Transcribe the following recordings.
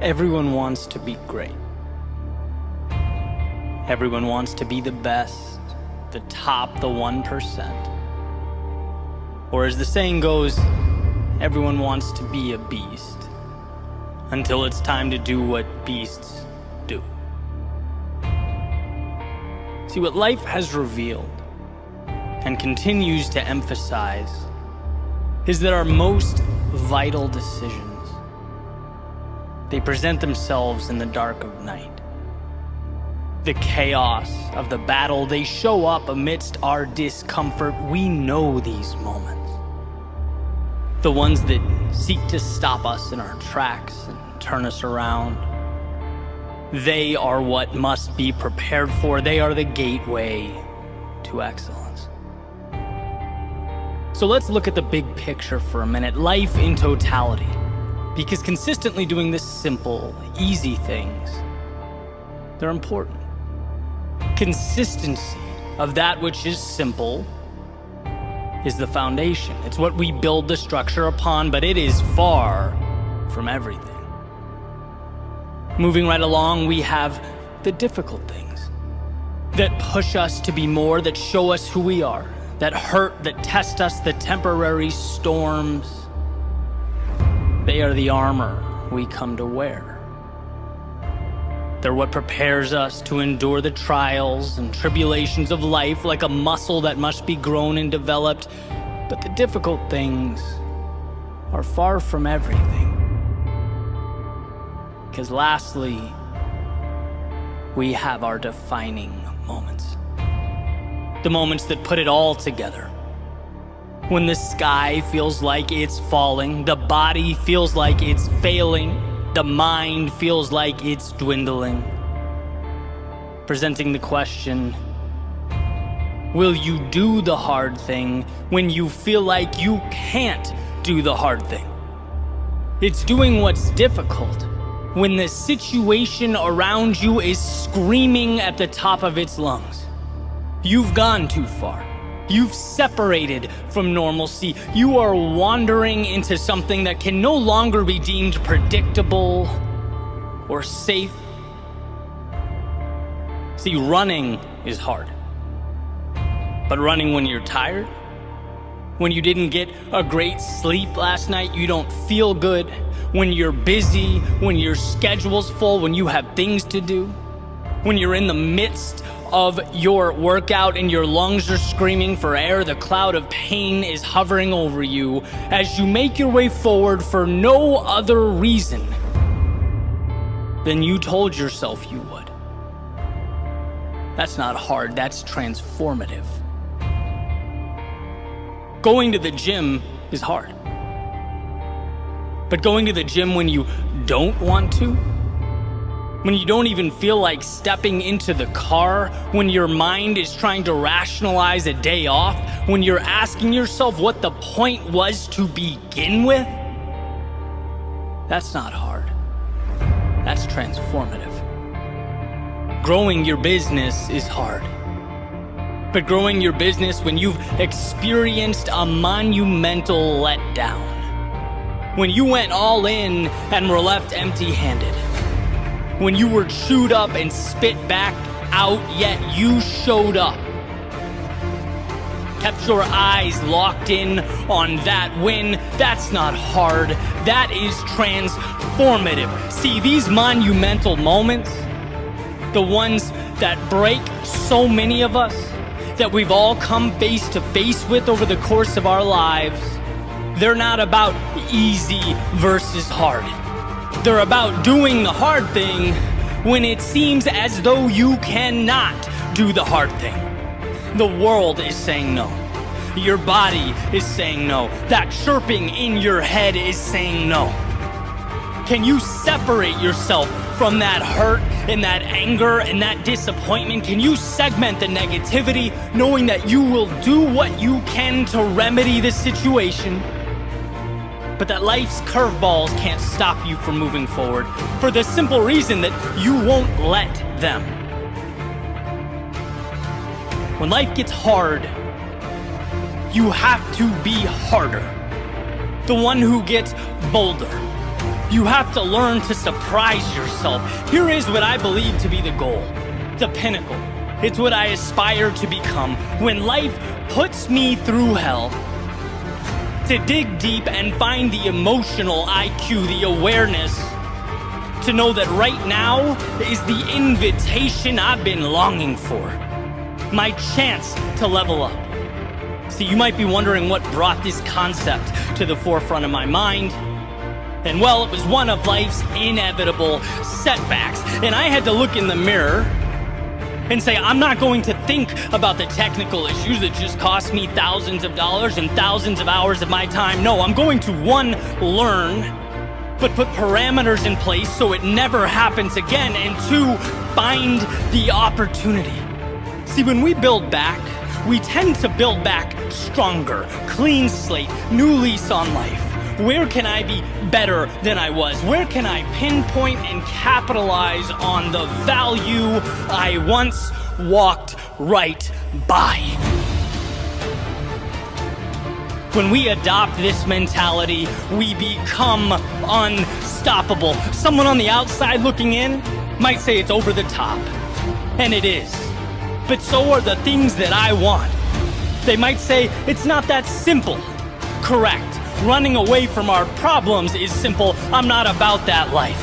Everyone wants to be great. Everyone wants to be the best, the top, the 1%. Or as the saying goes, everyone wants to be a beast until it's time to do what beasts do. See, what life has revealed and continues to emphasize is that our most vital decisions, they present themselves in the dark of night. The chaos of the battle, they show up amidst our discomfort. We know these moments. The ones that seek to stop us in our tracks and turn us around. They are what must be prepared for. They are the gateway to excellence. So let's look at the big picture for a minute, life in totality. Because consistently doing the simple, easy things, they're important. Consistency of that which is simple is the foundation. It's what we build the structure upon, but it is far from everything. Moving right along, we have the difficult things that push us to be more, that show us who we are, that hurt, that test us, the temporary storms. They are the armor we come to wear. They're what prepares us to endure the trials and tribulations of life like a muscle that must be grown and developed. But the difficult things are far from everything. Because lastly, we have our defining moments. The moments that put it all together. When the sky feels like it's falling, the body feels like it's failing, the mind feels like it's dwindling. Presenting the question, will you do the hard thing when you feel like you can't do the hard thing? It's doing what's difficult when the situation around you is screaming at the top of its lungs. You've gone too far. You've separated from normalcy. You are wandering into something that can no longer be deemed predictable or safe. See, running is hard. But running when you're tired, when you didn't get a great sleep last night, you don't feel good, when you're busy, when your schedule's full, when you have things to do, when you're in the midst of your workout and your lungs are screaming for air, the cloud of pain is hovering over you as you make your way forward for no other reason than you told yourself you would. That's not hard, that's transformative. Going to the gym is hard. But going to the gym when you don't want to, when you don't even feel like stepping into the car, when your mind is trying to rationalize a day off, when you're asking yourself what the point was to begin with, that's not hard. That's transformative. Growing your business is hard. But growing your business when you've experienced a monumental letdown, when you went all in and were left empty-handed, when you were chewed up and spit back out, yet you showed up. Kept your eyes locked in on that win. That's not hard. That is transformative. See, these monumental moments, the ones that break so many of us, that we've all come face to face with over the course of our lives, they're not about easy versus hard. They're about doing the hard thing when it seems as though you cannot do the hard thing. The world is saying no. Your body is saying no. That chirping in your head is saying no. Can you separate yourself from that hurt and that anger and that disappointment? Can you segment the negativity, knowing that you will do what you can to remedy the situation? But that life's curveballs can't stop you from moving forward for the simple reason that you won't let them. When life gets hard, you have to be harder. The one who gets bolder. You have to learn to surprise yourself. Here is what I believe to be the goal, the pinnacle. It's what I aspire to become. When life puts me through hell, to dig deep and find the emotional IQ, the awareness, to know that right now is the invitation I've been longing for. My chance to level up. See, you might be wondering what brought this concept to the forefront of my mind. And well, it was one of life's inevitable setbacks. And I had to look in the mirror and say, I'm not going to think about the technical issues that just cost me thousands of dollars and thousands of hours of my time. No, I'm going to, one, learn, but put parameters in place so it never happens again. And two, find the opportunity. See, when we build back, we tend to build back stronger, clean slate, new lease on life. Where can I be better than I was? Where can I pinpoint and capitalize on the value I once walked right by? When we adopt this mentality, we become unstoppable. Someone on the outside looking in might say it's over the top, and it is. But so are the things that I want. They might say it's not that simple. Correct. Running away from our problems is simple. I'm not about that life.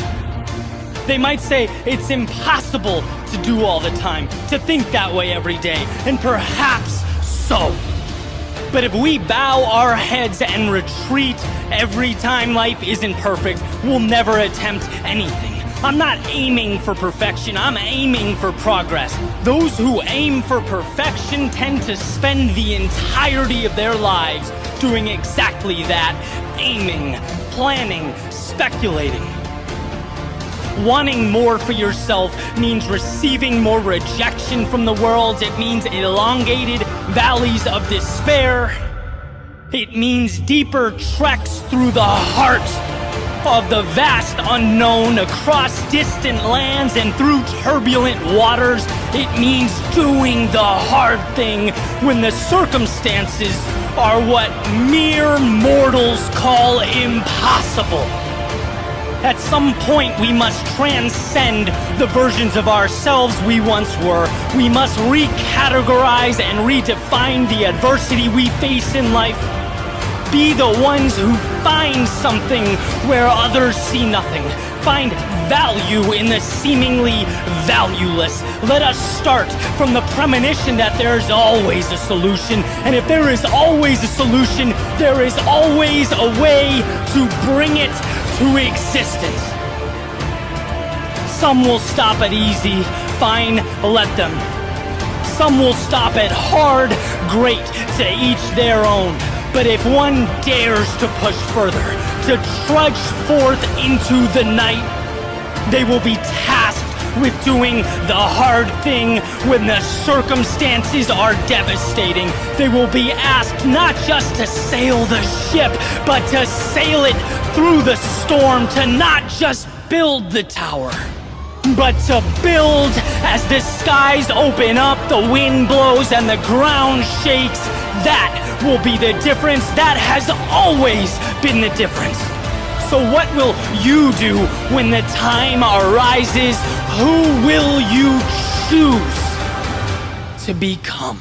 They might say it's impossible to do all the time, to think that way every day, and perhaps so. But if we bow our heads and retreat every time life isn't perfect, we'll never attempt anything. I'm not aiming for perfection, I'm aiming for progress. Those who aim for perfection tend to spend the entirety of their lives doing exactly that, aiming, planning, speculating. Wanting more for yourself means receiving more rejection from the world. It means elongated valleys of despair. It means deeper treks through the heart of the vast unknown, across distant lands and through turbulent waters. It means doing the hard thing when the circumstances are what mere mortals call impossible. At some point, we must transcend the versions of ourselves we once were. We must recategorize and redefine the adversity we face in life. Be the ones who find something where others see nothing. Find value in the seemingly valueless. Let us start from the premonition that there's always a solution. And if there is always a solution, there is always a way to bring it to existence. Some will stop at easy. Fine, let them. Some will stop at hard. Great, to each their own. But if one dares to push further, to trudge forth into the night, they will be tasked with doing the hard thing when the circumstances are devastating. They will be asked not just to sail the ship, but to sail it through the storm, to not just build the tower, but to build as the skies open up, the wind blows, and the ground shakes. That will be the difference. That has always been the difference. So what will you do when the time arises? Who will you choose to become?